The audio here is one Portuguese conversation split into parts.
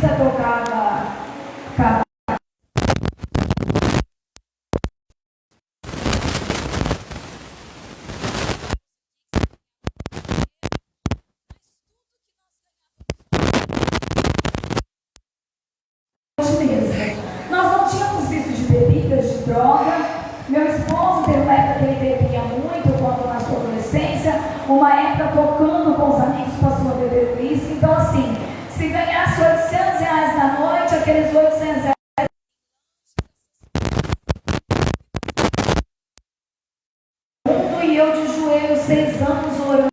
Batista tocava cavaco. Nós não tínhamos vício de bebidas, de droga. Meu esposo teve uma época que ele bebia muito quando na sua adolescência, uma época tocando com os amigos, passou a beber uísque. Então assim, se ganhasse R$800 na noite, aqueles R$800 e eu de joelho 6 anos orando.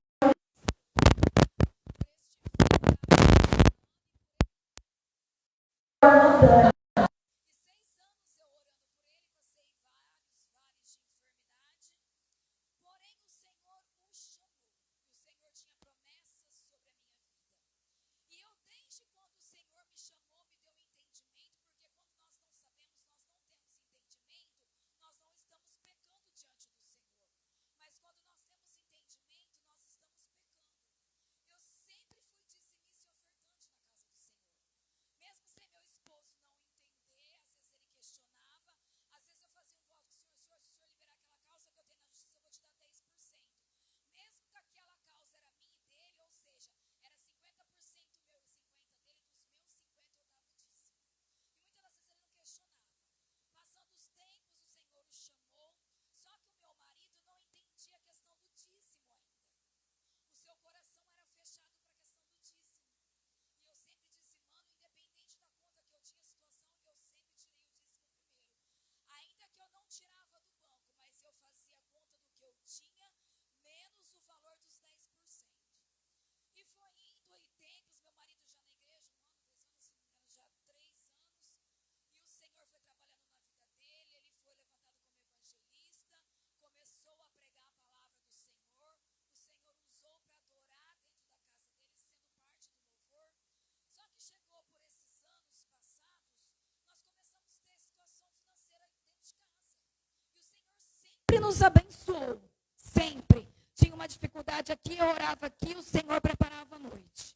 Nos abençoou, sempre. Tinha uma dificuldade aqui, eu orava aqui, o Senhor preparava a noite.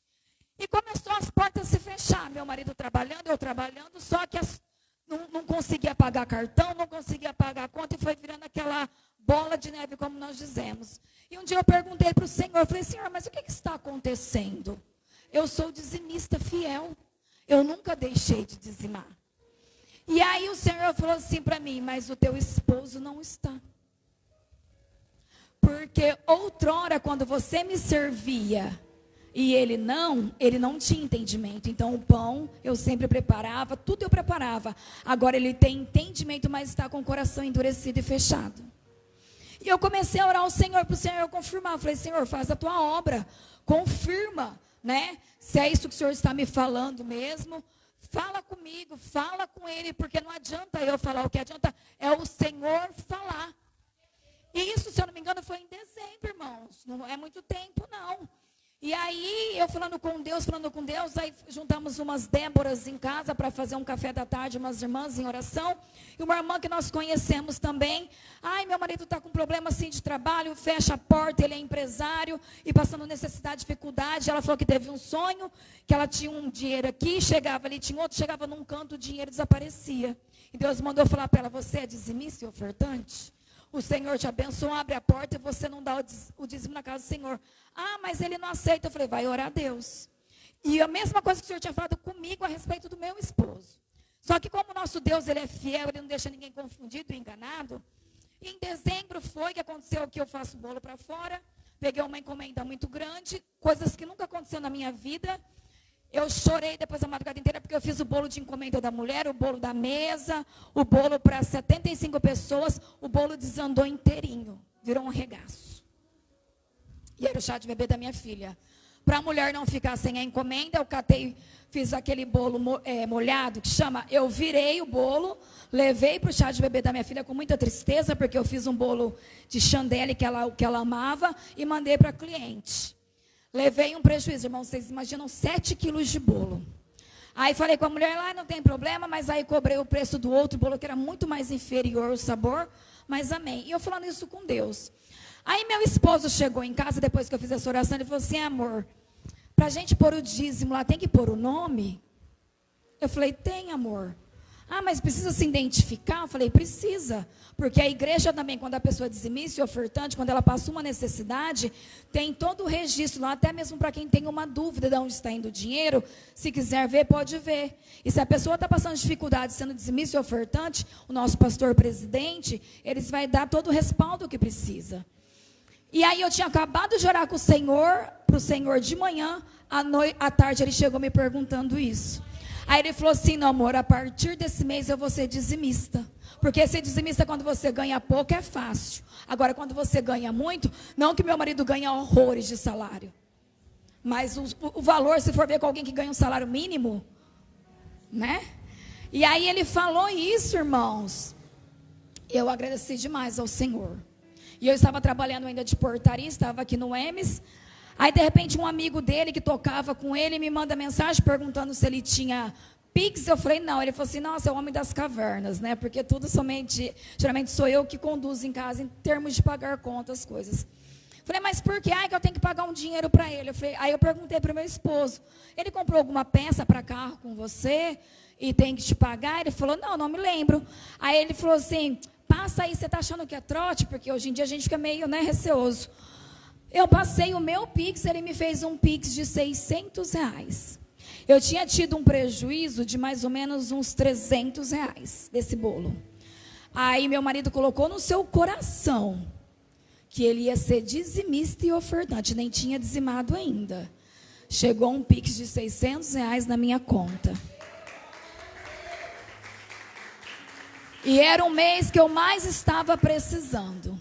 E começou as portas a se fechar, meu marido trabalhando, eu trabalhando, só que não conseguia pagar cartão, não conseguia pagar a conta, e foi virando aquela bola de neve, como nós dizemos. E um dia eu perguntei para o Senhor, eu falei, Senhor, mas o que está acontecendo? Eu sou dizimista fiel, eu nunca deixei de dizimar. E aí o Senhor falou assim para mim, mas o teu esposo não está. Porque outrora, quando você me servia e ele não tinha entendimento. Então o pão eu sempre preparava, tudo eu preparava. Agora ele tem entendimento, mas está com o coração endurecido e fechado. E eu comecei a orar ao Senhor, para o Senhor confirmar. Eu falei, Senhor, faz a tua obra, confirma, né? Se é isso que o Senhor está me falando mesmo, fala comigo, fala com ele, porque não adianta eu falar, o que adianta é o Senhor falar. E isso, se eu não me engano, foi em dezembro, irmãos. Não é muito tempo, não. E aí, eu falando com Deus, aí juntamos umas Déboras em casa para fazer um café da tarde, umas irmãs em oração. E uma irmã que nós conhecemos também. Ai, meu marido está com problema assim de trabalho, fecha a porta, ele é empresário e passando necessidade, dificuldade. Ela falou que teve um sonho, que ela tinha um dinheiro aqui, chegava ali, tinha outro, chegava num canto, o dinheiro desaparecia. E Deus mandou falar para ela, você é dizimista e ofertante? O Senhor te abençoa, abre a porta e você não dá o dízimo na casa do Senhor. Ah, mas ele não aceita. Eu falei, vai orar a Deus. E a mesma coisa que o Senhor tinha falado comigo a respeito do meu esposo. Só que como o nosso Deus, ele é fiel, ele não deixa ninguém confundido e enganado. E em dezembro foi que aconteceu que eu faço bolo para fora. Peguei uma encomenda muito grande, coisas que nunca aconteceu na minha vida. Eu chorei depois da madrugada inteira, porque eu fiz o bolo de encomenda da mulher, o bolo da mesa, o bolo para 75 pessoas, o bolo desandou inteirinho, virou um regaço. E era o chá de bebê da minha filha. Para a mulher não ficar sem a encomenda, eu catei, fiz aquele bolo molhado, que chama, eu virei o bolo, levei para o chá de bebê da minha filha com muita tristeza, porque eu fiz um bolo de chandelle que ela amava, e mandei para a cliente. Levei um prejuízo, irmãos, vocês imaginam 7 quilos de bolo. Aí falei com a mulher lá, não tem problema, mas aí cobrei o preço do outro bolo, que era muito mais inferior o sabor, mas amém. E eu falando isso com Deus. Aí meu esposo chegou em casa, depois que eu fiz essa oração, ele falou assim, amor, para a gente pôr o dízimo lá, tem que pôr o nome? Eu falei, tem, amor. Ah, mas precisa se identificar? Eu falei, precisa. Porque a igreja também, quando a pessoa é dizimista e ofertante, quando ela passa uma necessidade, tem todo o registro lá, até mesmo para quem tem uma dúvida de onde está indo o dinheiro, se quiser ver, pode ver. E se a pessoa está passando dificuldade sendo dizimista e ofertante, o nosso pastor presidente, eles vai dar todo o respaldo que precisa. E aí eu tinha acabado de orar com o Senhor, para o Senhor de manhã, à tarde ele chegou me perguntando isso. Aí ele falou assim, não, amor, a partir desse mês eu vou ser dizimista. Porque ser dizimista quando você ganha pouco é fácil. Agora, quando você ganha muito, não que meu marido ganha horrores de salário. Mas o valor, se for ver com alguém que ganha um salário mínimo, né? E aí ele falou isso, irmãos. Eu agradeci demais ao Senhor. E eu estava trabalhando ainda de portaria, estava aqui no EMES. Aí, de repente, um amigo dele que tocava com ele me manda mensagem perguntando se ele tinha Pix. Eu falei, não. Ele falou assim, nossa, é o homem das cavernas, né? Porque tudo geralmente sou eu que conduzo em casa em termos de pagar contas, coisas. Falei, mas por que? Que eu tenho que pagar um dinheiro para ele. Aí eu perguntei para o meu esposo, ele comprou alguma peça para carro com você e tem que te pagar? Ele falou, não me lembro. Aí ele falou assim, passa aí, você está achando que é trote? Porque hoje em dia a gente fica meio, receoso. Eu passei o meu Pix, ele me fez um Pix de R$600. Eu tinha tido um prejuízo de mais ou menos uns R$300 desse bolo. Aí meu marido colocou no seu coração que ele ia ser dizimista e ofertante, nem tinha dizimado ainda. Chegou um Pix de R$600 na minha conta. E era um mês que eu mais estava precisando.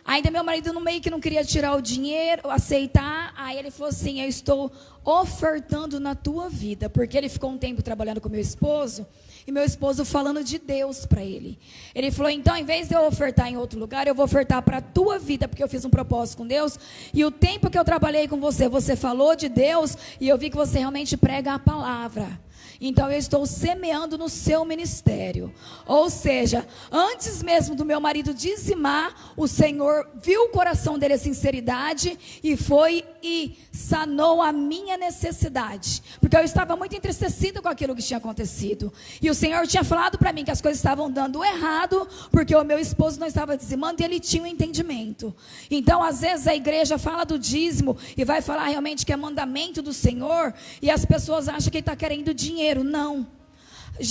Ainda meu marido no meio que não queria tirar o dinheiro, aceitar. Aí ele falou assim, eu estou ofertando na tua vida. Porque ele ficou um tempo trabalhando com meu esposo. E meu esposo falando de Deus para ele. Ele falou, então, em vez de eu ofertar em outro lugar, eu vou ofertar para a tua vida. Porque eu fiz um propósito com Deus. E o tempo que eu trabalhei com você, você falou de Deus. E eu vi que você realmente prega a palavra. Então eu estou semeando no seu ministério. Ou seja, antes mesmo do meu marido dizimar, o Senhor viu o coração dele, a sinceridade, e foi e sanou a minha necessidade. Porque eu estava muito entristecida com aquilo que tinha acontecido. E o Senhor tinha falado para mim que as coisas estavam dando errado, porque o meu esposo não estava dizimando e ele tinha um entendimento. Então, às vezes a igreja fala do dízimo e vai falar realmente que é mandamento do Senhor, e as pessoas acham que ele está querendo dinheiro. Não.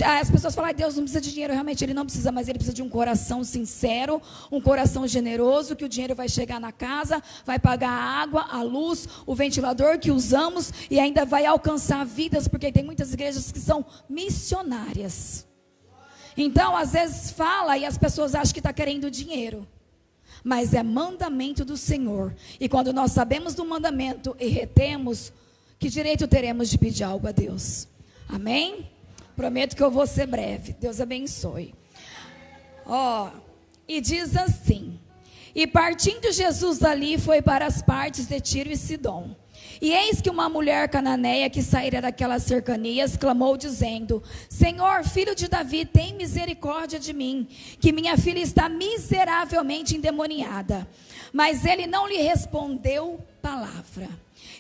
As pessoas falam, Deus não precisa de dinheiro. Realmente ele não precisa, mas ele precisa de um coração sincero, um coração generoso, que o dinheiro vai chegar na casa, vai pagar a água, a luz, o ventilador que usamos, e ainda vai alcançar vidas, porque tem muitas igrejas que são missionárias. Então às vezes fala e as pessoas acham que está querendo dinheiro, mas é mandamento do Senhor. E quando nós sabemos do mandamento e retemos, que direito teremos de pedir algo a Deus? Amém? Prometo que eu vou ser breve. Deus abençoe. E diz assim: e partindo Jesus dali, foi para as partes de Tiro e Sidom. E eis que uma mulher cananeia que saíra daquelas cercanias clamou dizendo: Senhor, filho de Davi, tem misericórdia de mim, que minha filha está miseravelmente endemoniada. Mas ele não lhe respondeu palavra.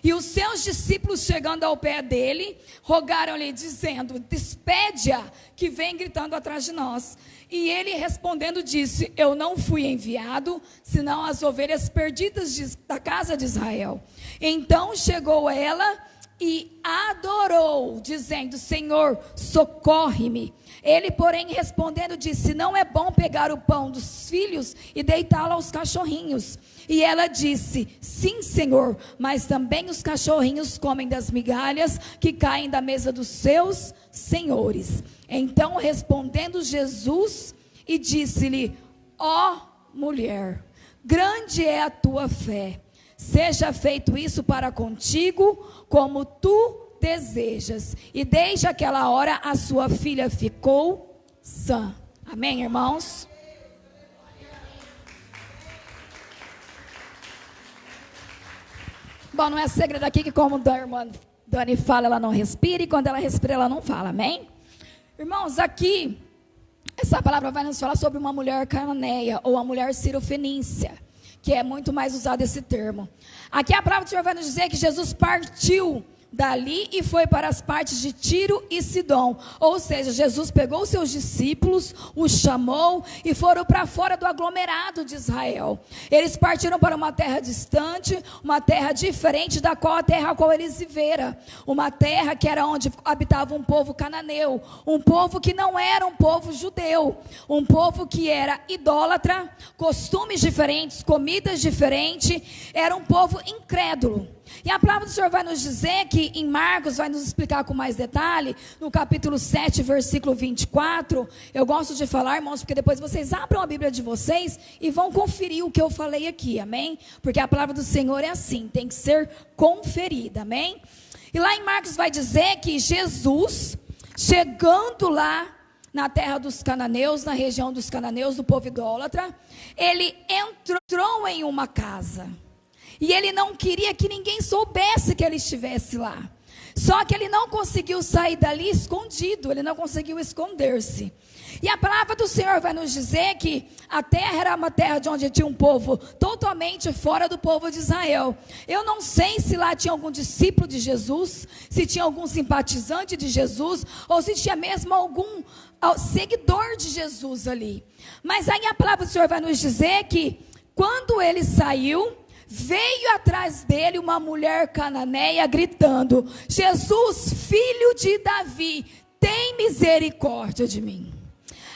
E os seus discípulos, chegando ao pé dele, rogaram-lhe dizendo: despede-a, que vem gritando atrás de nós. E ele respondendo disse: eu não fui enviado, senão as ovelhas perdidas da casa de Israel. Então chegou ela e adorou, dizendo: Senhor, socorre-me. Ele, porém, respondendo, disse: não é bom pegar o pão dos filhos e deitá-lo aos cachorrinhos. E ela disse: sim, Senhor, mas também os cachorrinhos comem das migalhas que caem da mesa dos seus senhores. Então respondendo Jesus e disse-lhe: ó mulher, grande é a tua fé, seja feito isso para contigo como tu desejas. E desde aquela hora a sua filha ficou sã. Amém, irmãos? Bom, não é segredo aqui que, como a irmã Dani fala, ela não respira, e quando ela respira, ela não fala, amém? Irmãos, aqui, essa palavra vai nos falar sobre uma mulher cananeia, ou a mulher cirofenícia, que é muito mais usado esse termo. Aqui a palavra do Senhor vai nos dizer que Jesus partiu dali e foi para as partes de Tiro e Sidom. Ou seja, Jesus pegou os seus discípulos, os chamou e foram para fora do aglomerado de Israel. Eles partiram para uma terra distante, uma terra diferente da qual a terra a qual eles viveram. Uma terra que era onde habitava um povo cananeu, um povo que não era um povo judeu, um povo que era idólatra, costumes diferentes, comidas diferentes, era um povo incrédulo. E a palavra do Senhor vai nos dizer que em Marcos, vai nos explicar com mais detalhe, no capítulo 7, versículo 24, eu gosto de falar, irmãos, porque depois vocês abram a Bíblia de vocês e vão conferir o que eu falei aqui, amém? Porque a palavra do Senhor é assim, tem que ser conferida, amém? E lá em Marcos vai dizer que Jesus, chegando lá na terra dos cananeus, na região dos cananeus, do povo idólatra, ele entrou em uma casa. E ele não queria que ninguém soubesse que ele estivesse lá. Só que ele não conseguiu sair dali escondido, ele não conseguiu esconder-se. E a palavra do Senhor vai nos dizer que a terra era uma terra de onde tinha um povo totalmente fora do povo de Israel. Eu não sei se lá tinha algum discípulo de Jesus, se tinha algum simpatizante de Jesus, ou se tinha mesmo algum seguidor de Jesus ali. Mas aí a palavra do Senhor vai nos dizer que quando ele saiu, veio atrás dele uma mulher cananeia gritando: Jesus, filho de Davi, tem misericórdia de mim.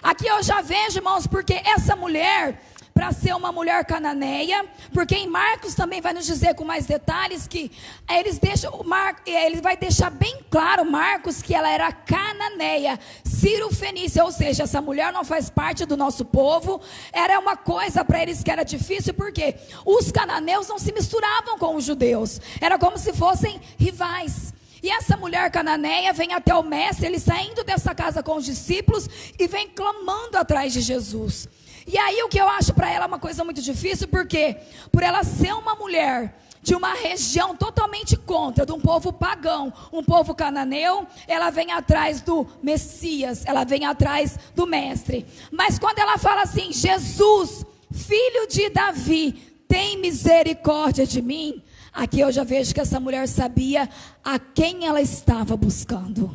Aqui eu já vejo, irmãos, porque essa mulher, para ser uma mulher cananeia, porque em Marcos também vai nos dizer com mais detalhes que ele vai deixar bem claro, Marcos, que ela era cananeia, Ciro-fenícia, ou seja, essa mulher não faz parte do nosso povo. Era uma coisa para eles que era difícil, porque os cananeus não se misturavam com os judeus, era como se fossem rivais. E essa mulher cananeia vem até o mestre, ele saindo dessa casa com os discípulos e vem clamando atrás de Jesus. E aí o que eu acho para ela uma coisa muito difícil, porque por ela ser uma mulher de uma região totalmente contra, de um povo pagão, um povo cananeu, ela vem atrás do Messias, ela vem atrás do mestre. Mas quando ela fala assim: Jesus, filho de Davi, tem misericórdia de mim, aqui eu já vejo que essa mulher sabia a quem ela estava buscando.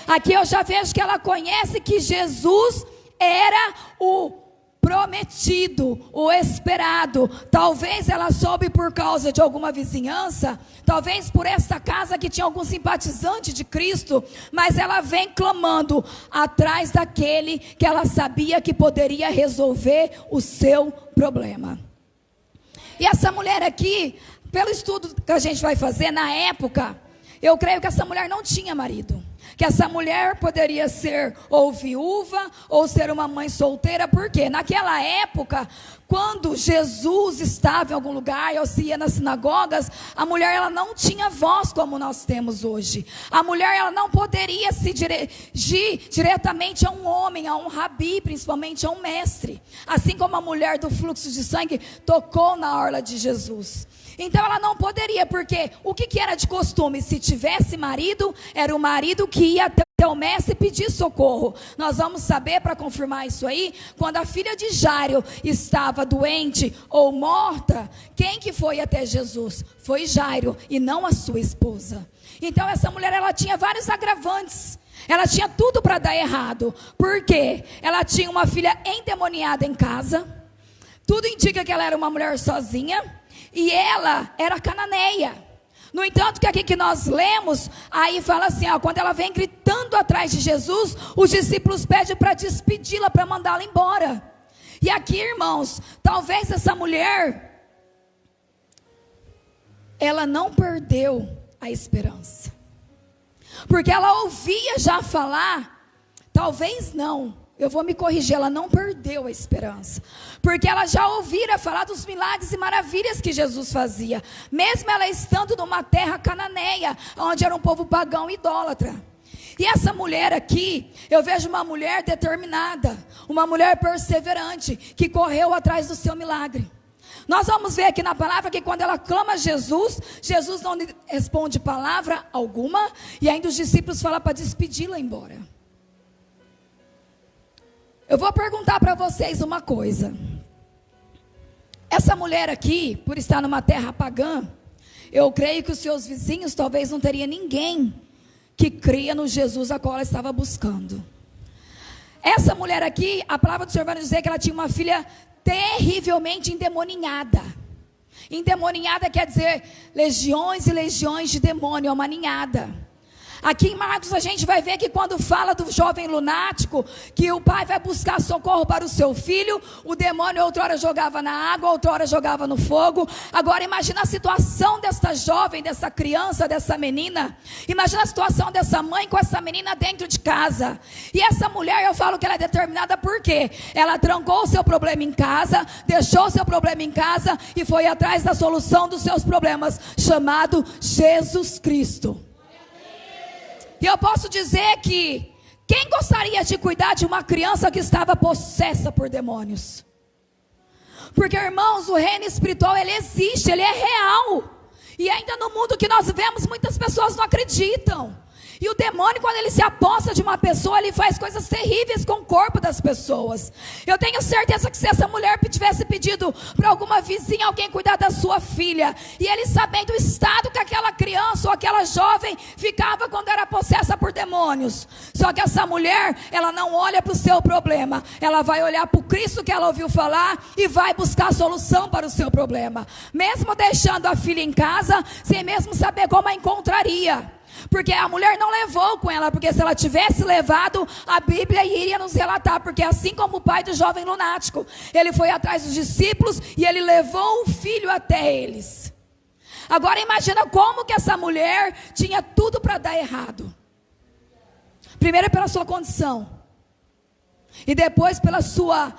Aqui eu já vejo que ela conhece que Jesus era o prometido, o esperado. Talvez ela soube por causa de alguma vizinhança, talvez por essa casa que tinha algum simpatizante de Cristo, mas ela vem clamando atrás daquele que ela sabia que poderia resolver o seu problema. E essa mulher aqui, pelo estudo que a gente vai fazer, na época, eu creio que essa mulher não tinha marido. Que essa mulher poderia ser ou viúva, ou ser uma mãe solteira. Porque naquela época, quando Jesus estava em algum lugar, ou se ia nas sinagogas, a mulher ela não tinha voz como nós temos hoje. A mulher ela não poderia se dirigir diretamente a um homem, a um rabi, principalmente a um mestre. Assim como a mulher do fluxo de sangue tocou na orla de Jesus. Então ela não poderia, porque o que era de costume? Se tivesse marido, era o marido que ia até o mestre pedir socorro. Nós vamos saber, para confirmar isso aí, quando a filha de Jairo estava doente ou morta, quem que foi até Jesus? Foi Jairo e não a sua esposa. Então essa mulher ela tinha vários agravantes. Ela tinha tudo para dar errado. Por quê? Ela tinha uma filha endemoniada em casa. Tudo indica que ela era uma mulher sozinha. E ela era cananeia. No entanto, que aqui que nós lemos, aí fala assim, quando ela vem gritando atrás de Jesus, os discípulos pedem para despedi-la, para mandá-la embora. E aqui, irmãos, talvez essa mulher, ela não perdeu a esperança. Porque ela ouvia já falar, talvez não. Eu vou me corrigir, ela não perdeu a esperança, porque ela já ouvira falar dos milagres e maravilhas que Jesus fazia, mesmo ela estando numa terra cananeia, onde era um povo pagão e idólatra. E essa mulher aqui, eu vejo uma mulher determinada, uma mulher perseverante, que correu atrás do seu milagre. Nós vamos ver aqui na palavra que quando ela clama a Jesus, Jesus não responde palavra alguma, e ainda os discípulos falam para despedi-la embora. Eu vou perguntar para vocês uma coisa. Essa mulher aqui, por estar numa terra pagã, eu creio que os seus vizinhos talvez não teria ninguém que cria no Jesus a qual ela estava buscando. Essa mulher aqui, a palavra do Senhor vai nos dizer que ela tinha uma filha terrivelmente endemoninhada. Endemoninhada quer dizer legiões e legiões de demônio, é uma ninhada. Aqui em Marcos a gente vai ver que quando fala do jovem lunático, que o pai vai buscar socorro para o seu filho, o demônio outrora jogava na água, outrora jogava no fogo. Agora imagina a situação dessa jovem, dessa criança, dessa menina. Imagina a situação dessa mãe com essa menina dentro de casa. E essa mulher, eu falo que ela é determinada porque ela trancou o seu problema em casa, deixou o seu problema em casa e foi atrás da solução dos seus problemas, chamado Jesus Cristo. E eu posso dizer que quem gostaria de cuidar de uma criança que estava possessa por demônios? Porque, irmãos, o reino espiritual, ele existe, ele é real. E ainda no mundo que nós vivemos, muitas pessoas não acreditam. E o demônio, quando ele se aposta de uma pessoa, ele faz coisas terríveis com o corpo das pessoas. Eu tenho certeza que se essa mulher tivesse pedido para alguma vizinha, alguém cuidar da sua filha, e ele sabendo o estado que aquela criança ou aquela jovem ficava quando era possessa por demônios. Só que essa mulher, ela não olha para o seu problema, ela vai olhar para o Cristo que ela ouviu falar e vai buscar a solução para o seu problema. Mesmo deixando a filha em casa, sem mesmo saber como a encontraria. Porque a mulher não levou com ela, porque se ela tivesse levado, a Bíblia iria nos relatar, porque assim como o pai do jovem lunático, ele foi atrás dos discípulos e ele levou o filho até eles. Agora imagina como que essa mulher tinha tudo para dar errado. Primeiro pela sua condição, e depois pela sua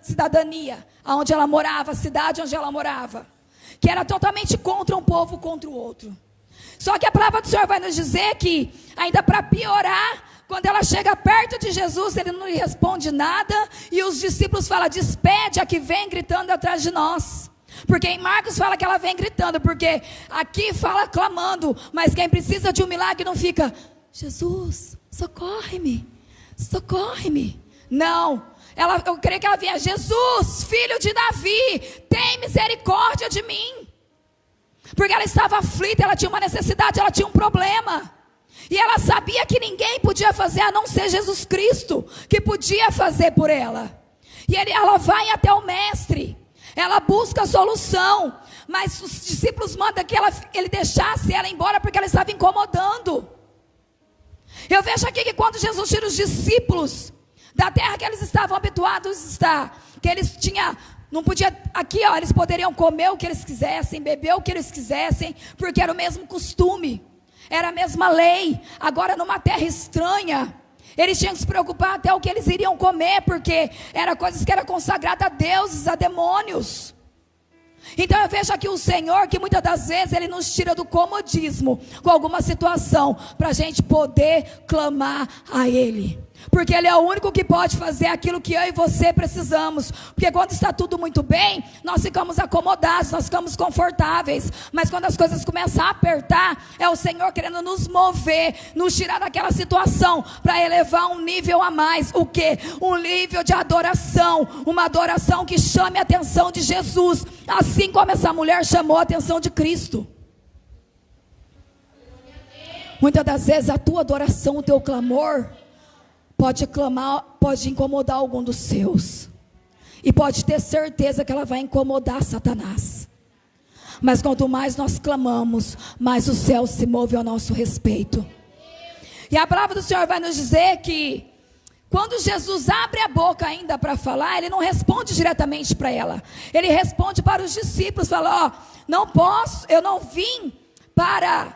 cidadania, onde ela morava, a cidade onde ela morava, que era totalmente contra um povo, contra o outro. Só que a palavra do Senhor vai nos dizer que, ainda para piorar, quando ela chega perto de Jesus, ele não lhe responde nada, e os discípulos falam, despede a que vem gritando atrás de nós. Porque em Marcos fala que ela vem gritando, porque aqui fala clamando, mas quem precisa de um milagre não fica, Jesus, socorre-me, socorre-me. Não, eu creio que ela vinha, Jesus, filho de Davi, tem misericórdia de mim. Porque ela estava aflita, ela tinha uma necessidade, ela tinha um problema. E ela sabia que ninguém podia fazer a não ser Jesus Cristo, que podia fazer por ela. E ela vai até o mestre, ela busca a solução, mas os discípulos mandam que ele deixasse ela embora, porque ela estava incomodando. Eu vejo aqui que quando Jesus tira os discípulos da terra que eles estavam habituados a estar, que eles tinham... Não podia, aqui ó, eles poderiam comer o que eles quisessem, beber o que eles quisessem, porque era o mesmo costume, era a mesma lei. Agora numa terra estranha, eles tinham que se preocupar até o que eles iriam comer, porque eram coisas que eram consagradas a deuses, a demônios. Então eu vejo aqui o Senhor, que muitas das vezes Ele nos tira do comodismo, com alguma situação, para a gente poder clamar a Ele. Porque Ele é o único que pode fazer aquilo que eu e você precisamos. Porque quando está tudo muito bem, nós ficamos acomodados, nós ficamos confortáveis. Mas quando as coisas começam a apertar, é o Senhor querendo nos mover, nos tirar daquela situação, para elevar um nível a mais. O quê? Um nível de adoração. Uma adoração que chame a atenção de Jesus, assim como essa mulher chamou a atenção de Cristo. Muitas das vezes a tua adoração, o teu clamor pode incomodar algum dos seus, e pode ter certeza que ela vai incomodar Satanás. Mas quanto mais nós clamamos, mais o céu se move ao nosso respeito. E a palavra do Senhor vai nos dizer que quando Jesus abre a boca ainda para falar, Ele não responde diretamente para ela, Ele responde para os discípulos, fala, não posso, eu não vim para,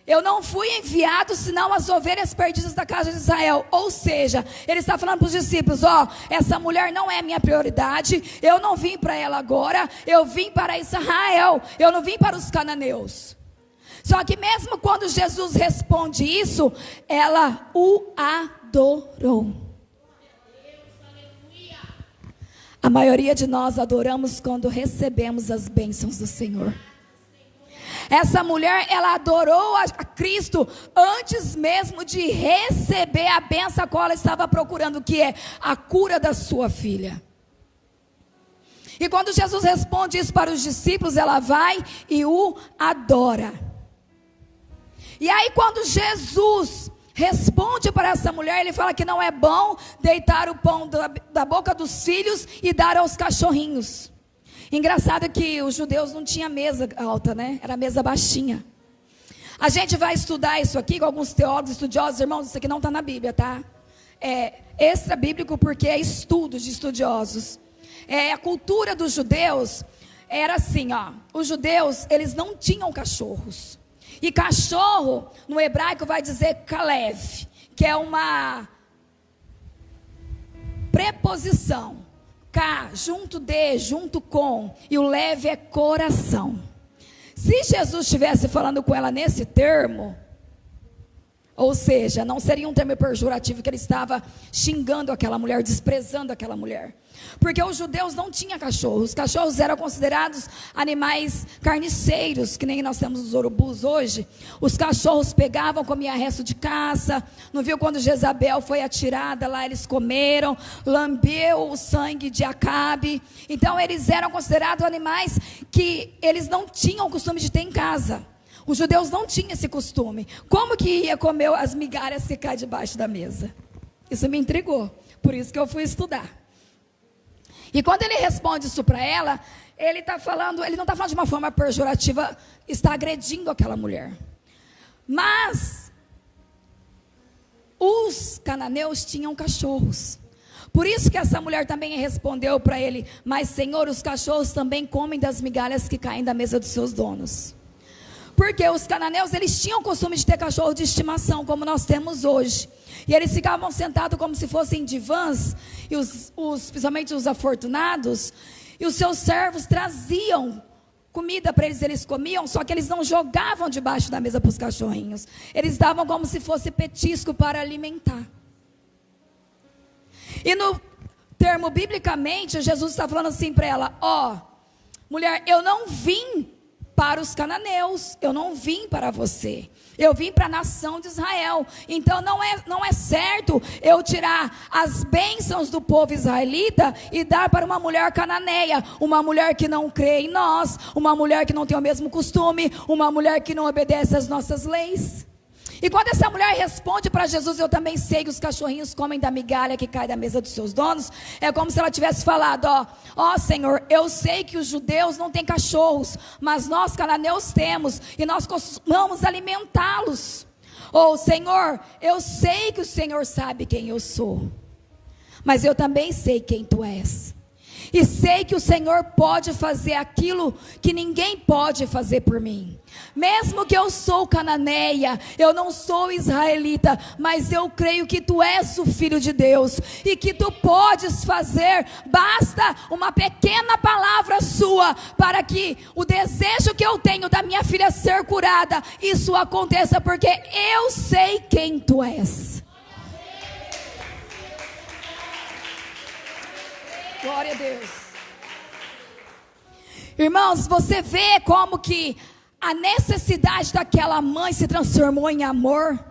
eu não fui enviado senão as ovelhas perdidas da casa de Israel. Ou seja, Ele está falando para os discípulos, essa mulher não é minha prioridade, eu não vim para ela agora, eu vim para Israel, eu não vim para os cananeus. Só que mesmo quando Jesus responde isso, ela o adorou. A maioria de nós adoramos quando recebemos as bênçãos do Senhor. Essa mulher, ela adorou a Cristo antes mesmo de receber a bênção a qual ela estava procurando, que é a cura da sua filha. E quando Jesus responde isso para os discípulos, ela vai e o adora. E aí quando Jesus responde para essa mulher, ele fala que não é bom deitar o pão da boca dos filhos e dar aos cachorrinhos. Engraçado que os judeus não tinham mesa alta, né? Era mesa baixinha. A gente vai estudar isso aqui com alguns teólogos, estudiosos. Irmãos, isso aqui não está na Bíblia, tá? É extra bíblico porque é estudo de estudiosos. A cultura dos judeus era assim, ó. Os judeus, eles não tinham cachorros. E cachorro, no hebraico vai dizer kalev, que é uma preposição. K, junto de, junto com, e o leve é coração. Se Jesus estivesse falando com ela nesse termo, ou seja, não seria um termo pejorativo que ele estava xingando aquela mulher, desprezando aquela mulher. Porque os judeus não tinham cachorros. Os cachorros eram considerados animais carniceiros, que nem nós temos os urubus hoje. Os cachorros pegavam, comiam resto de caça. Não viu quando Jezabel foi atirada lá, eles comeram, lambeu o sangue de Acabe. Então eles eram considerados animais que eles não tinham o costume de ter em casa. Os judeus não tinham esse costume. Como que ia comer as migalhas que caem debaixo da mesa? Isso me intrigou. Por isso que eu fui estudar. E quando ele responde isso para ela, ele não está falando de uma forma pejorativa, está agredindo aquela mulher. Mas os cananeus tinham cachorros. Por isso que essa mulher também respondeu para ele: mas Senhor, os cachorros também comem das migalhas que caem da mesa dos seus donos. Porque os cananeus, eles tinham o costume de ter cachorro de estimação, como nós temos hoje. E eles ficavam sentados como se fossem divãs, e principalmente os afortunados, e os seus servos traziam comida para eles, eles comiam, só que eles não jogavam debaixo da mesa para os cachorrinhos. Eles davam como se fosse petisco para alimentar. E no termo biblicamente, Jesus está falando assim para ela: ó, mulher, eu não vim para os cananeus, eu não vim para você, eu vim para a nação de Israel. Então não é certo eu tirar as bênçãos do povo israelita e dar para uma mulher cananeia, uma mulher que não crê em nós, uma mulher que não tem o mesmo costume, uma mulher que não obedece às nossas leis. E quando essa mulher responde para Jesus: eu também sei que os cachorrinhos comem da migalha que cai da mesa dos seus donos, é como se ela tivesse falado: ó Senhor, eu sei que os judeus não têm cachorros, mas nós cananeus temos, e nós costumamos alimentá-los. Ou Senhor, eu sei que o Senhor sabe quem eu sou, mas eu também sei quem tu és. E sei que o Senhor pode fazer aquilo que ninguém pode fazer por mim. Mesmo que eu sou cananeia, eu não sou israelita, mas eu creio que tu és o Filho de Deus, e que tu podes fazer, basta uma pequena palavra sua, para que o desejo que eu tenho da minha filha ser curada, isso aconteça, porque eu sei quem tu és. Glória a Deus. Irmãos, você vê como que a necessidade daquela mãe se transformou em amor.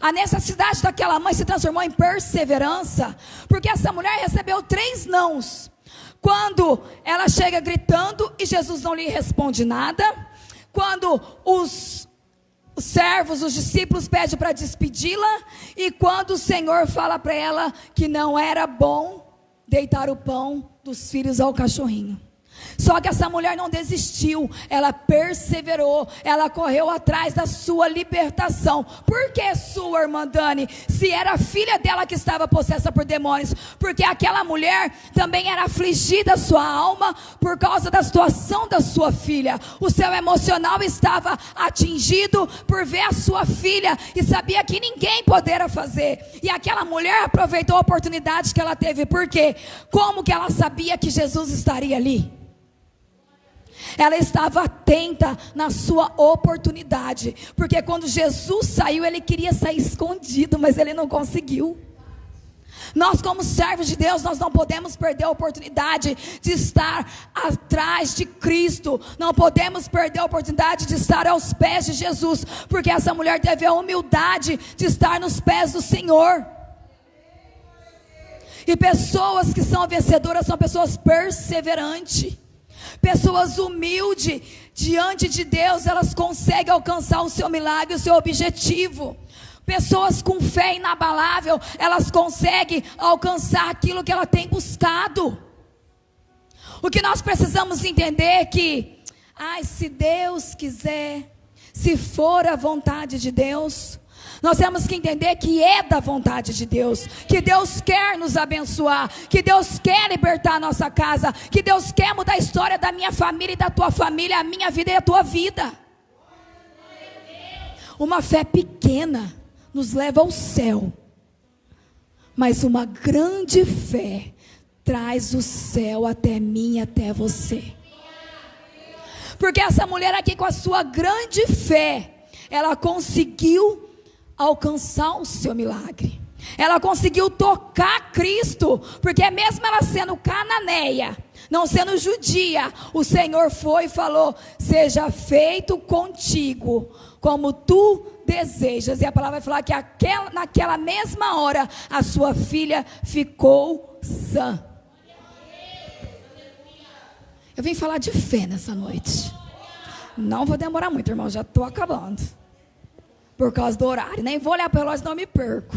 A necessidade daquela mãe se transformou em perseverança. Porque essa mulher recebeu 3 nãos. Quando ela chega gritando e Jesus não lhe responde nada. Quando os servos, os discípulos pedem para despedi-la. E quando o Senhor fala para ela que não era bom deitar o pão dos filhos ao cachorrinho. Só que essa mulher não desistiu, ela perseverou, ela correu atrás da sua libertação. Por que sua, irmã Dani? Se era a filha dela que estava possessa por demônios, porque aquela mulher também era afligida a sua alma por causa da situação da sua filha. O seu emocional estava atingido por ver a sua filha e sabia que ninguém poderia fazer. E aquela mulher aproveitou a oportunidade que ela teve. Por quê? Como que ela sabia que Jesus estaria ali? Ela estava atenta na sua oportunidade, porque quando Jesus saiu, ele queria sair escondido, mas ele não conseguiu. Nós, como servos de Deus, nós não podemos perder a oportunidade de estar atrás de Cristo. Não podemos perder a oportunidade de estar aos pés de Jesus, porque essa mulher teve a humildade de estar nos pés do Senhor. E pessoas que são vencedoras são pessoas perseverantes, pessoas humildes diante de Deus. Elas conseguem alcançar o seu milagre, o seu objetivo. Pessoas com fé inabalável, elas conseguem alcançar aquilo que ela tem buscado. O que nós precisamos entender é que, se Deus quiser, se for a vontade de Deus, nós temos que entender que é da vontade de Deus, que Deus quer nos abençoar, que Deus quer libertar a nossa casa, que Deus quer mudar a história da minha família e da tua família, a minha vida e a tua vida. Uma fé pequena nos leva ao céu, mas uma grande fé traz o céu até mim e até você. Porque essa mulher aqui, com a sua grande fé, ela conseguiu alcançar o seu milagre. Ela conseguiu tocar Cristo, porque mesmo ela sendo cananeia, não sendo judia, o Senhor foi e falou: seja feito contigo como tu desejas. E a palavra vai falar que naquela mesma hora a sua filha ficou sã. Eu vim falar de fé nessa noite. Não vou demorar muito, irmão, já estou acabando. Por causa do horário, nem vou olhar para o relógio, não me perco.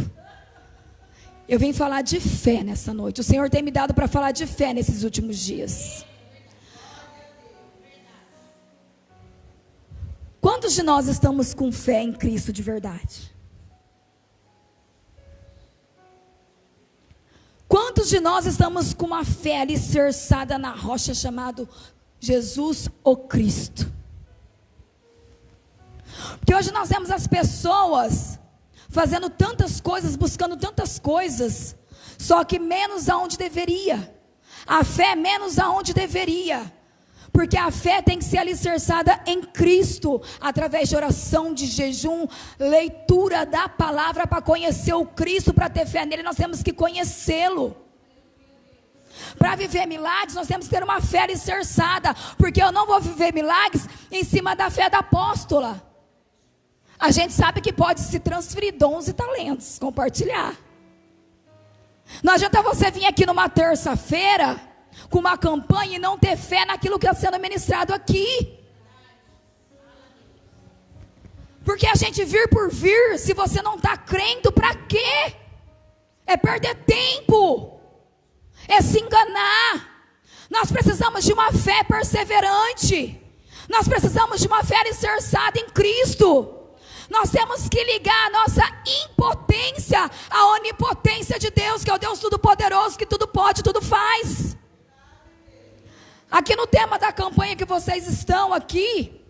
Eu vim falar de fé nessa noite. O Senhor tem me dado para falar de fé nesses últimos dias. Quantos de nós estamos com fé em Cristo de verdade? Quantos de nós estamos com uma fé alicerçada na rocha chamado Jesus o Cristo? Porque hoje nós vemos as pessoas fazendo tantas coisas, buscando tantas coisas, só que menos aonde deveria. A fé menos aonde deveria. Porque a fé tem que ser alicerçada em Cristo, através de oração, de jejum, leitura da palavra para conhecer o Cristo, para ter fé nele, nós temos que conhecê-lo. Para viver milagres, nós temos que ter uma fé alicerçada, porque eu não vou viver milagres em cima da fé da apóstola. A gente sabe que pode se transferir dons e talentos, compartilhar. Não adianta você vir aqui numa terça-feira com uma campanha e não ter fé naquilo que está sendo ministrado aqui. Porque a gente vir por vir, se você não está crendo, para quê? É perder tempo, é se enganar. Nós precisamos de uma fé perseverante, nós precisamos de uma fé alicerçada em Cristo. Nós temos que ligar a nossa impotência à onipotência de Deus, que é o Deus Todo-Poderoso, que tudo pode, tudo faz. Aqui no tema da campanha que vocês estão aqui,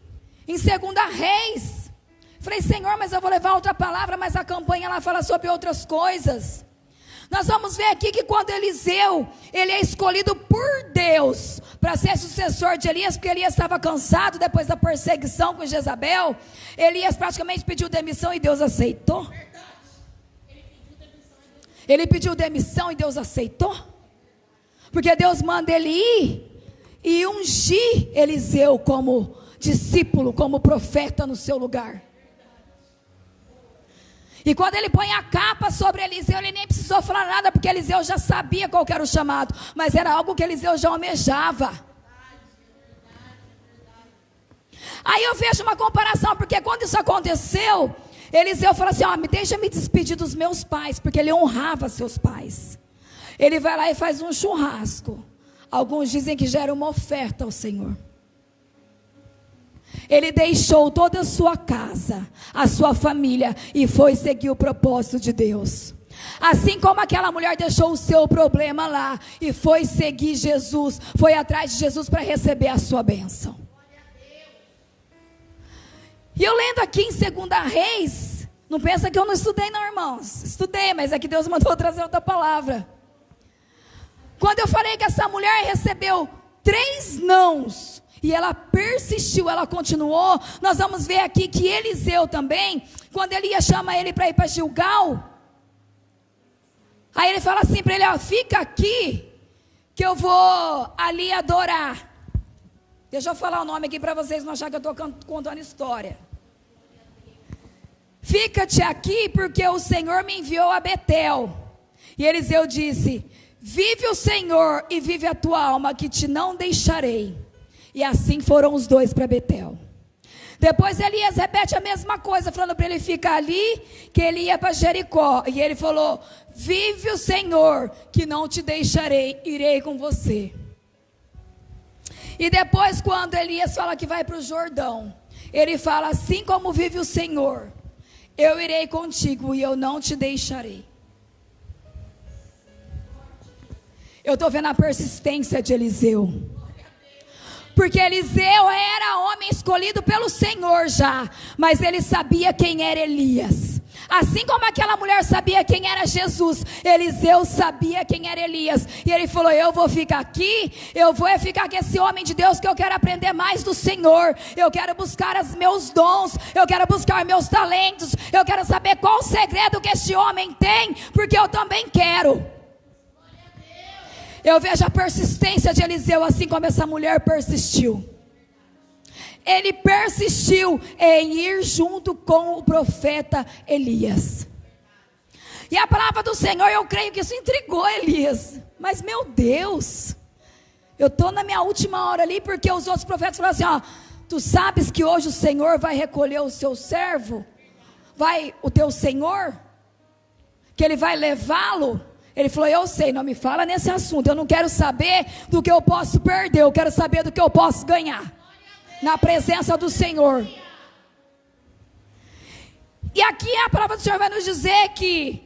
em 2 Reis, falei: Senhor, mas eu vou levar outra palavra, mas a campanha ela fala sobre outras coisas. Nós vamos ver aqui que quando Eliseu, ele é escolhido por Deus para ser sucessor de Elias, porque Elias estava cansado depois da perseguição com Jezabel. Elias praticamente pediu demissão e Deus aceitou. Ele pediu demissão e Deus aceitou, porque Deus manda ele ir e ungir Eliseu como discípulo, como profeta no seu lugar. E quando ele põe a capa sobre Eliseu, ele nem precisou falar nada, porque Eliseu já sabia qual era o chamado, mas era algo que Eliseu já almejava. Aí eu vejo uma comparação, porque quando isso aconteceu, Eliseu falou assim: deixa me despedir dos meus pais, porque ele honrava seus pais. Ele vai lá e faz um churrasco. Alguns dizem que já era uma oferta ao Senhor. Ele deixou toda a sua casa, a sua família, e foi seguir o propósito de Deus. Assim como aquela mulher deixou o seu problema lá e foi seguir Jesus, foi atrás de Jesus para receber a sua bênção. E eu lendo aqui em 2 Reis, não pensa que eu não estudei não, irmãos. Estudei, mas é que Deus mandou trazer outra palavra. Quando eu falei que essa mulher recebeu 3 nãos, e ela persistiu, ela continuou, nós vamos ver aqui que Eliseu também, quando ele chama ele para ir para Gilgal, aí ele fala assim para ele: fica aqui, que eu vou ali adorar. Deixa eu falar o nome aqui para vocês não acharem que eu estou contando história. Fica-te aqui, porque o Senhor me enviou a Betel. E Eliseu disse: vive o Senhor e vive a tua alma, que te não deixarei. E assim foram os dois para Betel. Depois Elias repete a mesma coisa, falando para ele ficar ali, que ele ia para Jericó. E ele falou: vive o Senhor, que não te deixarei, irei com você. E depois, quando Elias fala que vai para o Jordão, ele fala: assim como vive o Senhor, eu irei contigo e eu não te deixarei. Eu estou vendo a persistência de Eliseu. Porque Eliseu era homem escolhido pelo Senhor já, mas ele sabia quem era Elias. Assim como aquela mulher sabia quem era Jesus, Eliseu sabia quem era Elias. E ele falou: eu vou ficar aqui, eu vou ficar com esse homem de Deus, que eu quero aprender mais do Senhor. Eu quero buscar os meus dons, eu quero buscar meus talentos, eu quero saber qual o segredo que este homem tem, porque eu também quero. Eu vejo a persistência de Eliseu, assim como essa mulher persistiu. Ele persistiu em ir junto com o profeta Elias. E a palavra do Senhor, eu creio que isso intrigou Elias. Mas meu Deus, eu estou na minha última hora ali, porque os outros profetas falaram assim: ó, tu sabes que hoje o Senhor vai recolher o seu servo? Vai o teu Senhor? Que ele vai levá-lo? Ele falou: eu sei, não me fala nesse assunto. Eu não quero saber do que eu posso perder, eu quero saber do que eu posso ganhar na presença do Senhor. E aqui a palavra do Senhor vai nos dizer que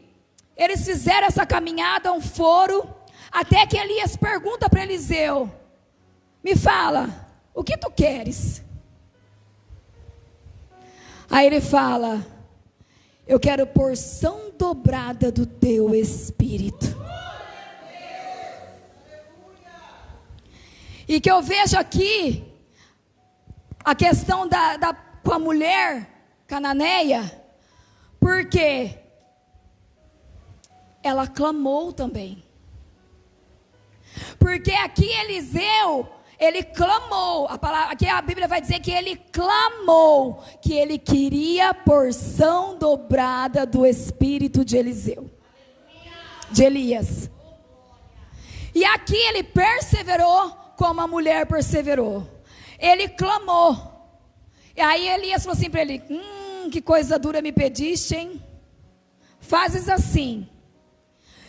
eles fizeram essa caminhada, um foro, até que Elias pergunta para Eliseu: me fala, o que tu queres? Aí ele fala: eu quero porção dobrada do teu espírito. E que eu vejo aqui a questão com a mulher cananeia, porque ela clamou também. Porque aqui Eliseu, ele clamou, aqui a Bíblia vai dizer que ele clamou, que ele queria porção dobrada do espírito de Eliseu, de Elias. E aqui ele perseverou como a mulher perseverou. Ele clamou. E aí Elias falou assim para ele: que coisa dura me pediste, hein? Fazes assim: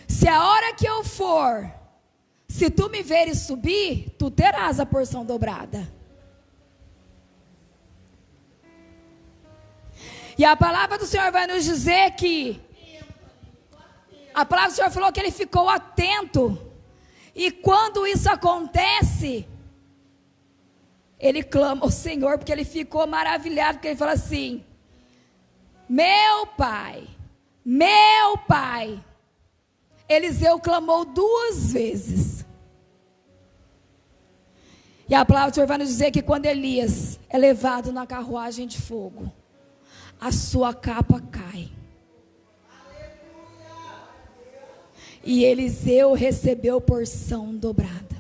se a hora que eu for, se tu me veres subir, tu terás a porção dobrada. E a palavra do Senhor vai nos dizer que a palavra do Senhor falou que ele ficou atento. E quando isso acontece, ele clama ao Senhor, porque ele ficou maravilhado, porque ele fala assim: meu pai. Eliseu clamou 2 vezes. E a palavra do Senhor vai nos dizer que quando Elias é levado na carruagem de fogo, a sua capa cai. E Eliseu recebeu porção dobrada.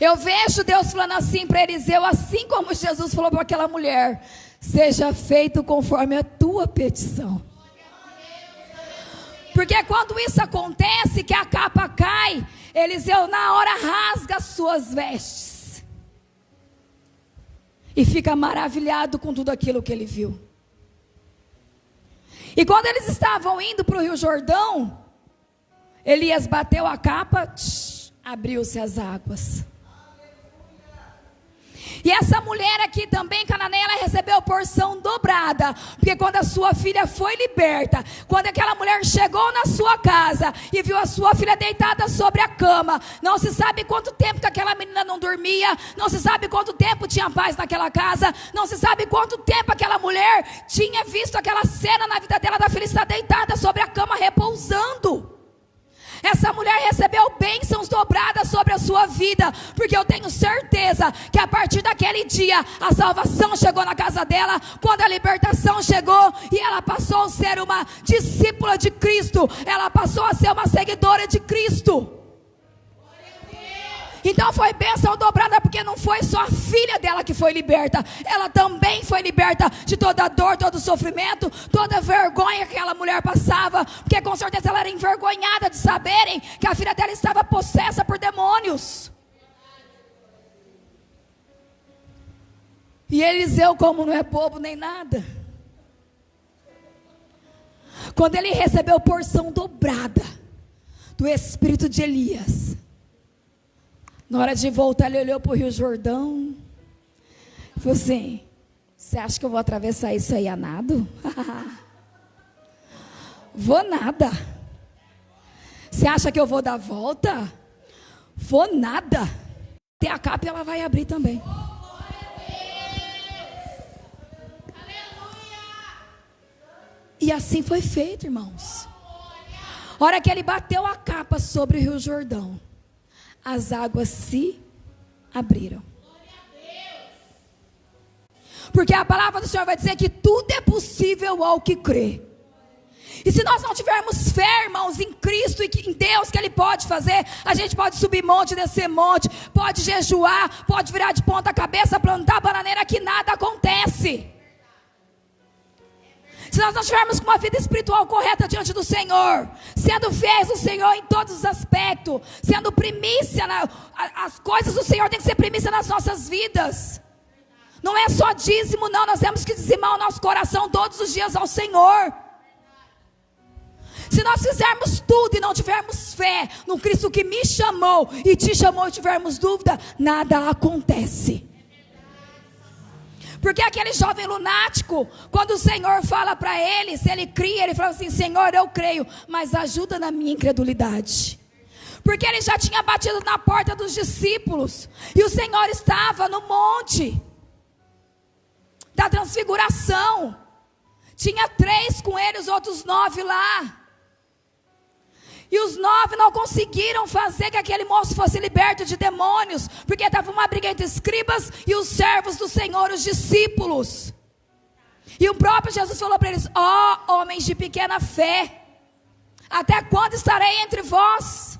Eu vejo Deus falando assim para Eliseu, assim como Jesus falou para aquela mulher: seja feito conforme a tua petição. Porque quando isso acontece, que a capa cai, Eliseu na hora rasga as suas vestes. E fica maravilhado com tudo aquilo que ele viu. E quando eles estavam indo para o Rio Jordão, Elias bateu a capa, abriu-se as águas. E essa mulher aqui também, cananeia, ela recebeu porção dobrada. Porque quando a sua filha foi liberta, quando aquela mulher chegou na sua casa e viu a sua filha deitada sobre a cama, não se sabe quanto tempo que aquela menina não dormia, não se sabe quanto tempo tinha paz naquela casa, não se sabe quanto tempo aquela mulher tinha visto aquela cena na vida dela, da filha estar deitada sobre a cama repousando. Essa mulher recebeu bênçãos dobradas sobre a sua vida, porque eu tenho certeza que a partir daquele dia a salvação chegou na casa dela, quando a libertação chegou e ela passou a ser uma discípula de Cristo, ela passou a ser uma seguidora de Cristo. Então foi bênção dobrada, porque não foi só a filha dela que foi liberta, ela também foi liberta de toda dor, todo sofrimento, toda vergonha que aquela mulher passava, porque com certeza ela era envergonhada de saberem que a filha dela estava possessa por demônios. E Eliseu, como não é bobo nem nada, quando ele recebeu porção dobrada do espírito de Elias, na hora de voltar, ele olhou para o Rio Jordão e falou assim: você acha que eu vou atravessar isso aí a nado? Vou nada. Você acha que eu vou dar volta? Vou nada. Tem a capa e ela vai abrir também. E assim foi feito, irmãos. A hora que ele bateu a capa sobre o Rio Jordão, as águas se abriram. Porque a palavra do Senhor vai dizer que tudo é possível ao que crê. E se nós não tivermos fé, irmãos, em Cristo e em Deus, que Ele pode fazer, a gente pode subir monte, descer monte, pode jejuar, pode virar de ponta cabeça, plantar bananeira, que nada acontece. Se nós não tivermos uma vida espiritual correta diante do Senhor, sendo fiéis ao Senhor em todos os aspectos, sendo primícia, as coisas do Senhor têm que ser primícia nas nossas vidas. Não é só dízimo, não, nós temos que dizimar o nosso coração todos os dias ao Senhor. Se nós fizermos tudo e não tivermos fé no Cristo que me chamou e te chamou e tivermos dúvida, nada acontece. Porque aquele jovem lunático, quando o Senhor fala para ele, se ele cria, ele fala assim: Senhor, eu creio, mas ajuda na minha incredulidade. Porque ele já tinha batido na porta dos discípulos, e o Senhor estava no monte da transfiguração. Tinha 3 com ele, os outros 9 lá. E os 9 não conseguiram fazer que aquele moço fosse liberto de demônios, porque estava uma briga entre escribas e os servos do Senhor, os discípulos. E o próprio Jesus falou para eles: ó, homens de pequena fé, até quando estarei entre vós?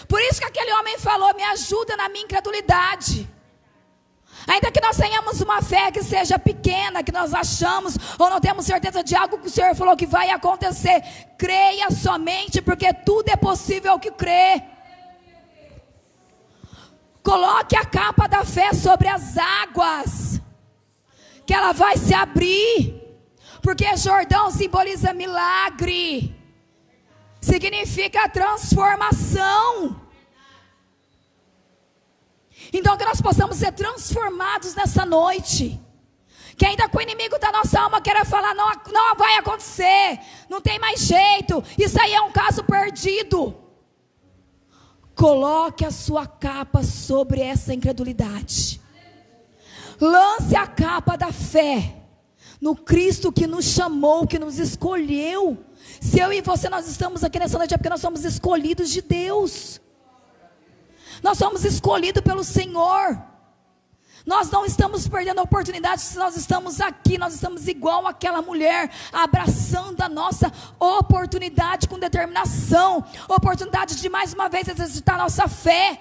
Por isso que aquele homem falou: me ajuda na minha incredulidade. Ainda que nós tenhamos uma fé que seja pequena, que nós achamos ou não temos certeza de algo que o Senhor falou que vai acontecer, creia somente, porque tudo é possível ao que crê. Coloque a capa da fé sobre as águas, que ela vai se abrir, porque Jordão simboliza milagre, significa transformação. Então que nós possamos ser transformados nessa noite. Que ainda com o inimigo da nossa alma queira falar: não, não vai acontecer, não tem mais jeito, isso aí é um caso perdido. Coloque a sua capa sobre essa incredulidade. Lance a capa da fé no Cristo que nos chamou, que nos escolheu. Se eu e você, nós estamos aqui nessa noite, é porque nós somos escolhidos de Deus. Nós somos escolhidos pelo Senhor. Nós não estamos perdendo a oportunidade. Se nós estamos aqui, nós estamos igual aquela mulher, abraçando a nossa oportunidade com determinação, oportunidade de mais uma vez exercitar nossa fé,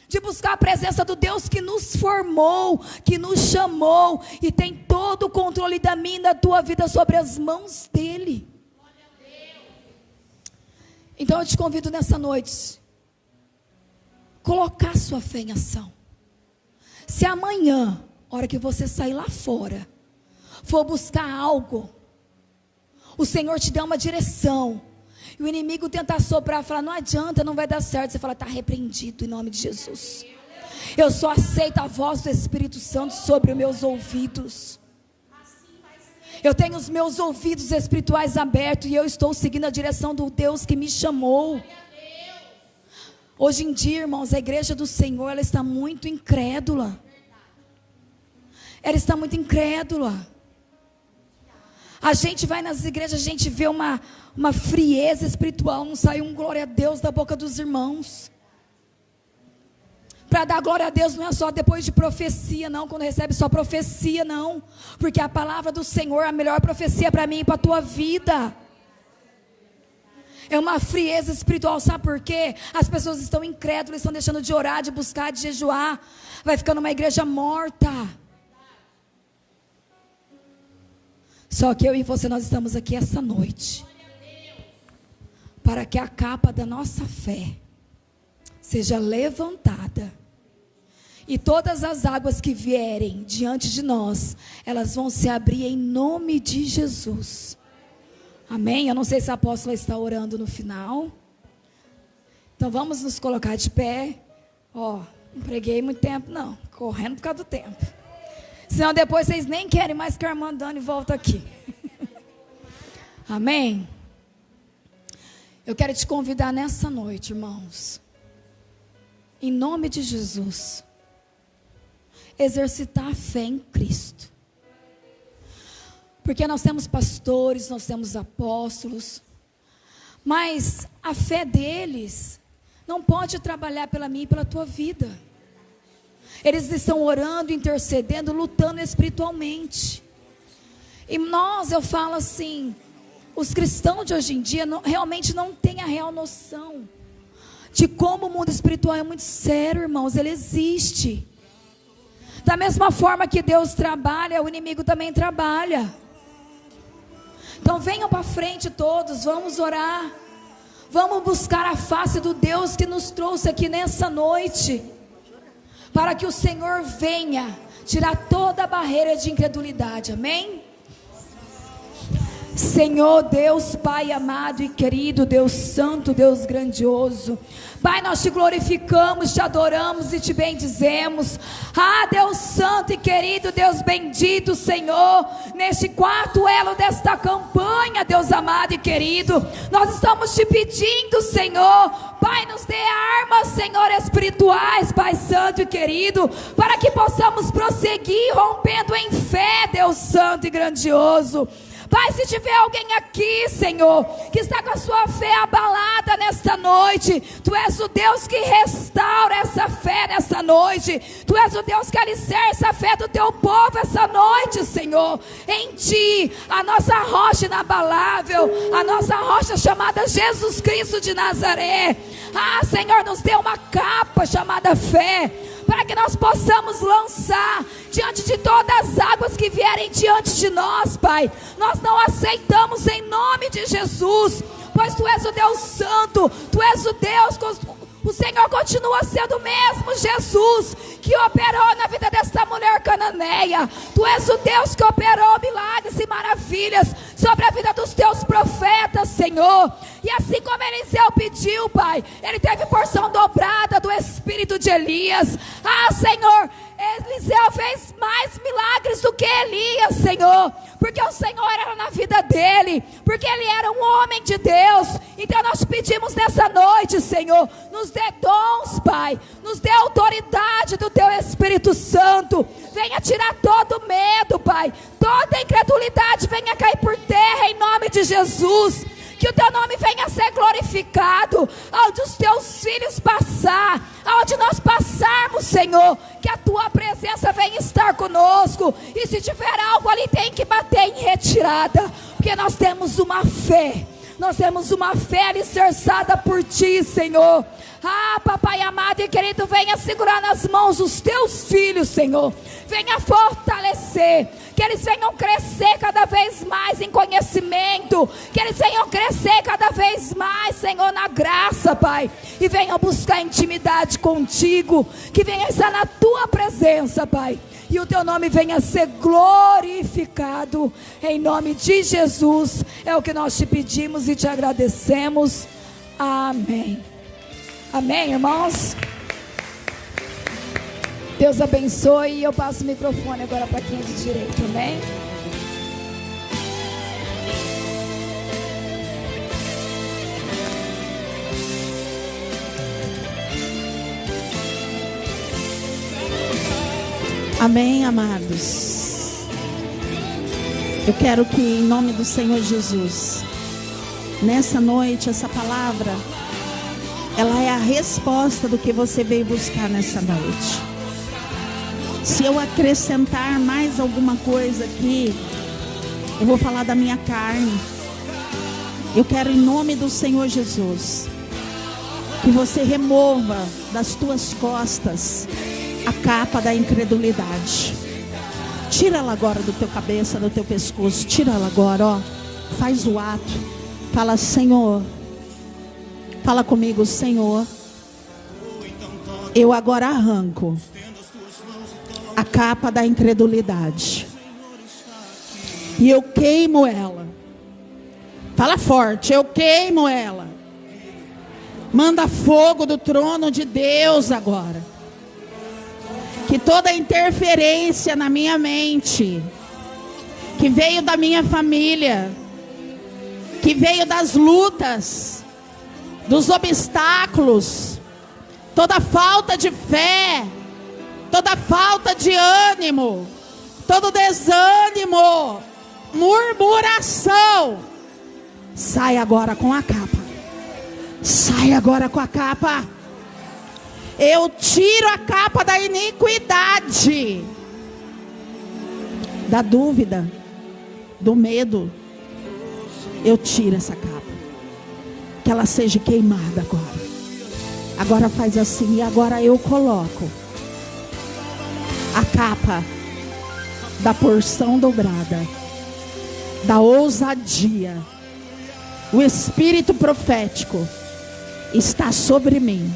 de buscar a presença do Deus que nos formou, que nos chamou e tem todo o controle da minha e da tua vida sobre as mãos dele. Então eu te convido nessa noite, colocar sua fé em ação. Se amanhã, hora que você sair lá fora, for buscar algo, o Senhor te der uma direção, e o inimigo tentar soprar, falar: não adianta, não vai dar certo, você fala: está repreendido em nome de Jesus. Eu só aceito a voz do Espírito Santo sobre os meus ouvidos. Eu tenho os meus ouvidos espirituais abertos, e eu estou seguindo a direção do Deus que me chamou. Hoje em dia, irmãos, a igreja do Senhor, ela está muito incrédula. Ela está muito incrédula. A gente vai nas igrejas, a gente vê uma frieza espiritual, não sai um glória a Deus da boca dos irmãos. Para dar glória a Deus não é só depois de profecia, não, quando recebe só profecia, não. Porque a palavra do Senhor é a melhor profecia para mim e para a tua vida. É uma frieza espiritual, sabe por quê? As pessoas estão incrédulas, estão deixando de orar, de buscar, de jejuar. Vai ficando uma igreja morta. Só que eu e você, nós estamos aqui essa noite para que a capa da nossa fé seja levantada. E todas as águas que vierem diante de nós, elas vão se abrir em nome de Jesus. Amém? Eu não sei se a apóstola está orando no final. Então vamos nos colocar de pé. Não preguei muito tempo não, correndo por causa do tempo. Senão depois vocês nem querem mais que a irmã Dani volta aqui. Amém? Eu quero te convidar nessa noite, irmãos, em nome de Jesus, exercitar a fé em Cristo. Porque nós temos pastores, nós temos apóstolos, mas a fé deles não pode trabalhar pela minha e pela tua vida. Eles estão orando, intercedendo, lutando espiritualmente. E eu falo assim, os cristãos de hoje em dia realmente não têm a real noção de como o mundo espiritual é muito sério, irmãos. Ele existe. Da mesma forma que Deus trabalha, o inimigo também trabalha. Então venham para frente todos, vamos orar. Vamos buscar a face do Deus que nos trouxe aqui nessa noite. Para que o Senhor venha tirar toda a barreira de incredulidade, amém? Senhor Deus, Pai amado e querido, Deus santo, Deus grandioso, Pai, nós te glorificamos, te adoramos e te bendizemos. Deus santo e querido, Deus bendito, Senhor, neste quarto elo desta campanha, Deus amado e querido, nós estamos te pedindo, Senhor, Pai, nos dê armas, Senhor, espirituais, Pai santo e querido, para que possamos prosseguir rompendo em fé, Deus santo e grandioso. Pai, se tiver alguém aqui, Senhor, que está com a sua fé abalada nesta noite, Tu és o Deus que restaura essa fé nessa noite, Tu és o Deus que alicerça a fé do Teu povo essa noite, Senhor. Em Ti, a nossa rocha inabalável, a nossa rocha chamada Jesus Cristo de Nazaré. Senhor, nos dê uma capa chamada fé, para que nós possamos lançar diante de todas as águas que vierem diante de nós, Pai. Nós não aceitamos em nome de Jesus, pois Tu és o Deus santo, Tu és o Deus, o Senhor continua sendo o mesmo Jesus que operou na vida desta mulher cananeia. Tu és o Deus que operou milagres e maravilhas sobre a vida dos Teus profetas, Senhor. E assim como Eliseu pediu, Pai, ele teve porção dobrada do espírito de Elias. Senhor, Eliseu fez mais milagres do que Elias, Senhor, porque o Senhor era na vida dele, porque ele era um homem de Deus. Então nós pedimos nessa noite, Senhor, nos dê dons, Pai, nos dê autoridade do Teu Espírito Santo. Venha tirar todo medo, Pai, toda incredulidade venha cair por terra em nome de Jesus. Que o Teu nome venha a ser glorificado, onde os Teus filhos passar, onde nós passarmos, Senhor, que a Tua presença venha estar conosco, e se tiver algo ali tem que bater em retirada, porque nós temos uma fé alicerçada por Ti, Senhor. Papai amado e querido, venha segurar nas mãos os Teus filhos, Senhor, venha fortalecer, que eles venham crescer cada vez mais em conhecimento, que eles venham crescer cada vez mais, Senhor, na graça, Pai, e venham buscar intimidade contigo, que venha estar na Tua presença, Pai, e o Teu nome venha a ser glorificado, em nome de Jesus, é o que nós te pedimos e te agradecemos, amém. Amém, irmãos? Deus abençoe, e eu passo o microfone agora para quem é de direito, amém? Amém, amados. Eu quero que, em nome do Senhor Jesus, nessa noite, essa palavra, ela é a resposta do que você veio buscar nessa noite. Se eu acrescentar mais alguma coisa aqui, eu vou falar da minha carne. Eu quero, em nome do Senhor Jesus, que você remova das tuas costas a capa da incredulidade. Tira ela agora do teu cabeça, do teu pescoço. Tira ela agora, ó. Faz o ato. Fala: Senhor. Fala comigo: Senhor, eu agora arranco a capa da incredulidade e eu queimo ela. Fala forte: eu queimo ela. Manda fogo do trono de Deus agora. Que toda interferência na minha mente, que veio da minha família, que veio das lutas, dos obstáculos, toda falta de fé, toda falta de ânimo, todo desânimo, murmuração, sai agora com a capa. Sai agora com a capa. Eu tiro a capa da iniquidade, da dúvida, do medo. Eu tiro essa capa. Que ela seja queimada agora. Agora faz assim. E agora eu coloco a capa da porção dobrada, da ousadia. O espírito profético está sobre mim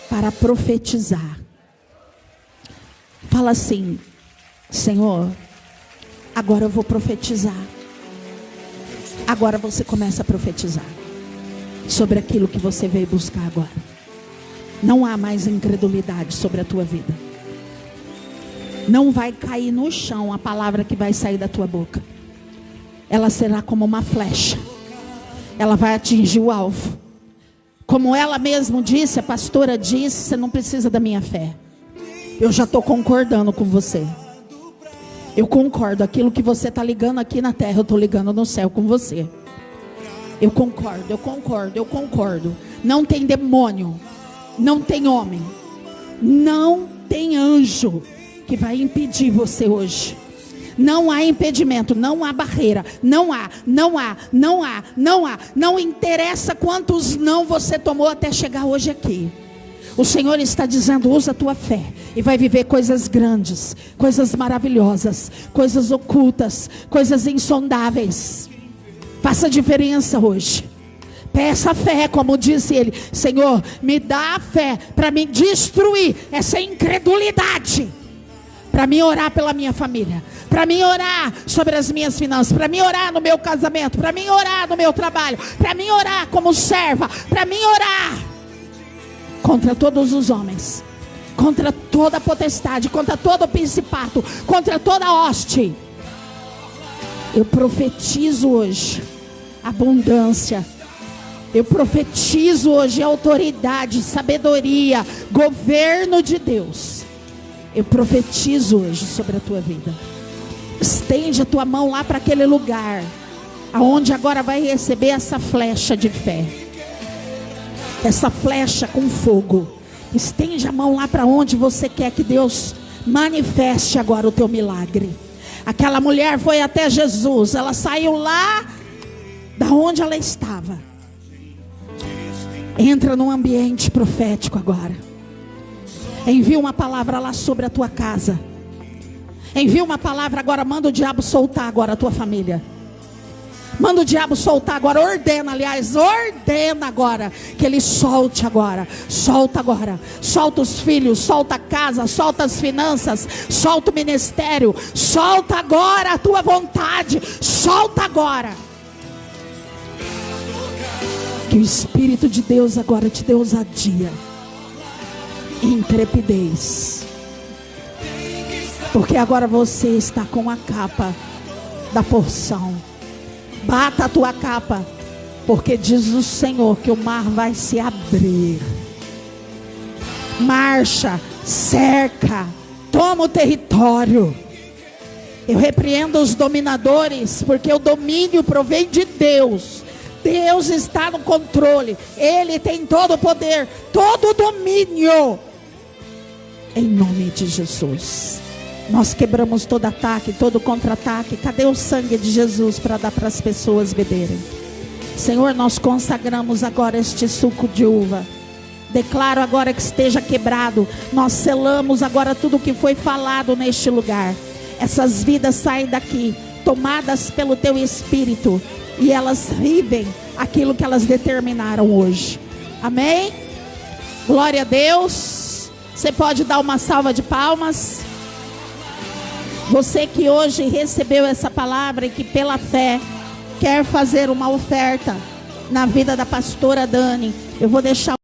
para profetizar. Fala assim: Senhor, agora eu vou profetizar. Agora você começa a profetizar sobre aquilo que você veio buscar agora. Não há mais incredulidade sobre a tua vida. Não vai cair no chão a palavra que vai sair da tua boca. Ela será como uma flecha. Ela vai atingir o alvo. Como ela mesma disse, a pastora disse: você não precisa da minha fé. Eu já estou concordando com você. Eu concordo. Aquilo que você está ligando aqui na terra, eu estou ligando no céu com você. Eu concordo, eu concordo, eu concordo. Não tem demônio, não tem homem, não tem anjo que vai impedir você hoje. Não há impedimento, não há barreira, não há. Não interessa quantos não você tomou até chegar hoje aqui. O Senhor está dizendo: usa a tua fé e vai viver coisas grandes, coisas maravilhosas, coisas ocultas, coisas insondáveis. Faça diferença hoje. Peça fé, como disse ele: Senhor, me dá a fé para me destruir essa incredulidade, para me orar pela minha família, para me orar sobre as minhas finanças, para me orar no meu casamento, para me orar no meu trabalho, para me orar como serva, para me orar contra todos os homens, contra toda potestade, contra todo principato, contra toda hoste. Eu profetizo hoje abundância. Eu profetizo hoje autoridade, sabedoria, governo de Deus. Eu profetizo hoje sobre a tua vida. Estende a tua mão lá para aquele lugar aonde agora vai receber essa flecha de fé. Essa flecha com fogo. Estende a mão lá para onde você quer que Deus manifeste agora o teu milagre. Aquela mulher foi até Jesus. Ela saiu lá da onde ela estava. Entra num ambiente profético agora. Envia uma palavra lá sobre a tua casa. Envia uma palavra agora. Manda o diabo soltar agora a tua família. Manda o diabo soltar agora. Ordena, aliás, ordena agora que ele solte agora. Solta agora. Solta os filhos, solta a casa, solta as finanças, solta o ministério. Solta agora a tua vontade. Solta agora. Que o Espírito de Deus agora te dê ousadia e intrepidez. Porque agora você está com a capa da porção. Bata a tua capa, porque diz o Senhor que o mar vai se abrir. Marcha, cerca, toma o território. Eu repreendo os dominadores, porque o domínio provém de Deus. Deus está no controle. Ele tem todo o poder, todo o domínio. Em nome de Jesus. Nós quebramos todo ataque, todo contra-ataque. Cadê o sangue de Jesus para dar para as pessoas beberem? Senhor, nós consagramos agora este suco de uva. Declaro agora que esteja quebrado. Nós selamos agora tudo que foi falado neste lugar. Essas vidas saem daqui, tomadas pelo teu Espírito, e elas vivem aquilo que elas determinaram hoje. Amém? Glória a Deus. Você pode dar uma salva de palmas. Você que hoje recebeu essa palavra e que pela fé quer fazer uma oferta na vida da pastora Dani, eu vou deixar